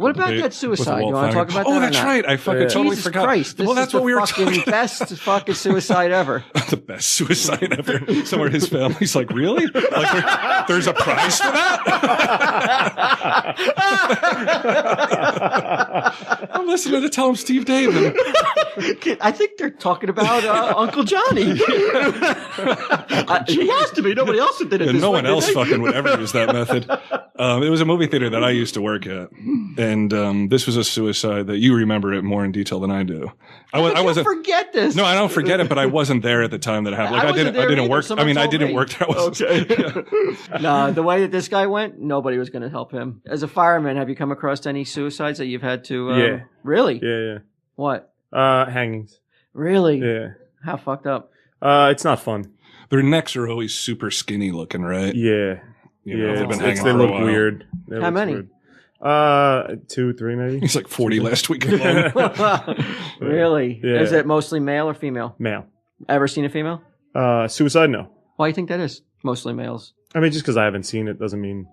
What about that suicide? You want to talk about that? Oh, that's right. I fucking totally Jesus forgot. Christ, this that's is what the we were fucking talking best fucking suicide ever. The best suicide ever. Somewhere his family's like, really? Like, there's a prize for that? I'm listening to Tell Him Steve David. I think they're talking about Uncle Johnny. He has to be. Nobody else did it. And no one else fucking would ever use that method. It was a movie theater that I used to work at, and this was a suicide that you remember it more in detail than I do. I wasn't forget this. No, I don't forget it, but I wasn't there at the time that it happened. Like I didn't work. I mean, I didn't work there. No, the way that this guy went, nobody was going to help him. As a fireman, have you come across any suicides that you've had to? Yeah. Really? Yeah. What? Hangings. Really? Yeah. How fucked up? It's not fun. Their necks are always super skinny looking, right? Yeah. They've been hanging they for look a while. weird. How many? Weird. 2, 3 maybe. He's like 40 last week alone. Really? Yeah. Is it mostly male or female? Male. Ever seen a female? Suicide? No. Why do you think that is? Mostly males. I mean, just because I haven't seen it doesn't mean,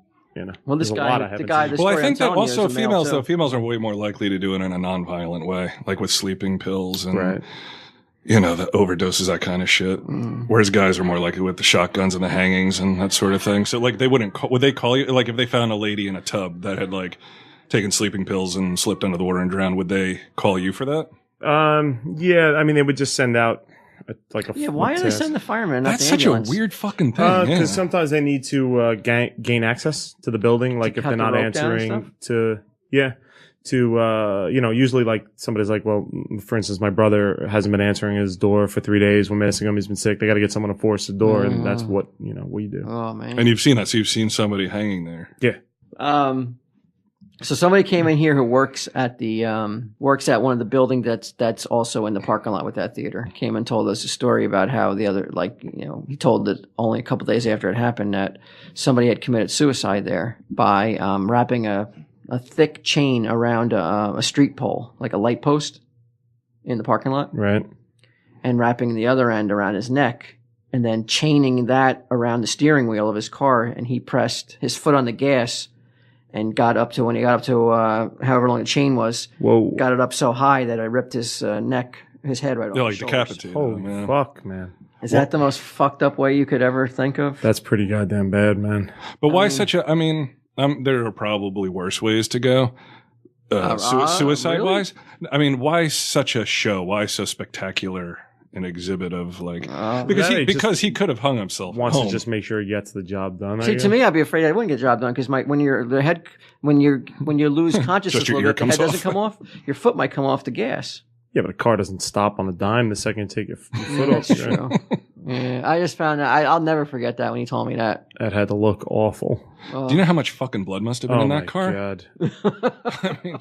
Well, this there's guy, a lot I the haven't guy, seen. the Well, I story think that I'm telling also you is a male, females, too. though, females are way more likely to do it in a non-violent way, like with sleeping pills and, Right. the overdoses, that kind of shit. Whereas guys are more likely with the shotguns and the hangings and that sort of thing. So, like, would they call you, like, if they found a lady in a tub that had, like, taken sleeping pills and slipped under the water and drowned, would they call you for that? Yeah, I mean, they would just send out a why do they send the firemen? Not That's the such ambulance? a weird fucking thing. Because sometimes they need to gain access to the building, like if cut they're the not rope down and answering usually like somebody's like, well, for instance, my brother hasn't been answering his door for 3 days. We're missing him. He's been sick. They got to get someone to force the door, and that's what we do. Oh man! And you've seen that, so you've seen somebody hanging there. Yeah. So somebody came in here who works at one of the buildings that's also in the parking lot with that theater. Came and told us a story about how the other, he told that only a couple days after it happened that somebody had committed suicide there by wrapping a thick chain around a street pole, like a light post in the parking lot. Right. And wrapping the other end around his neck and then chaining that around the steering wheel of his car. And he pressed his foot on the gas and when he got up to however long the chain was, got it up so high that it ripped his neck, his head right off his shoulders. Decapitated. Holy fuck, man. Is that the most fucked up way you could ever think of? That's pretty goddamn bad, man. But why there are probably worse ways to go, suicide-wise. Really? I mean, why such a show? Why so spectacular an exhibit of because he could have hung himself. Wants home. to just make sure he gets the job done. See, to me, I'd be afraid I wouldn't get the job done because when you lose consciousness a little bit, the head doesn't come off. Your foot might come off the gas. Yeah, but a car doesn't stop on a dime the second you take your foot off. That's true. Yeah, I just found that. I'll never forget that when he told me that. That had to look awful. Do you know how much fucking blood must have been in that car? God. I mean,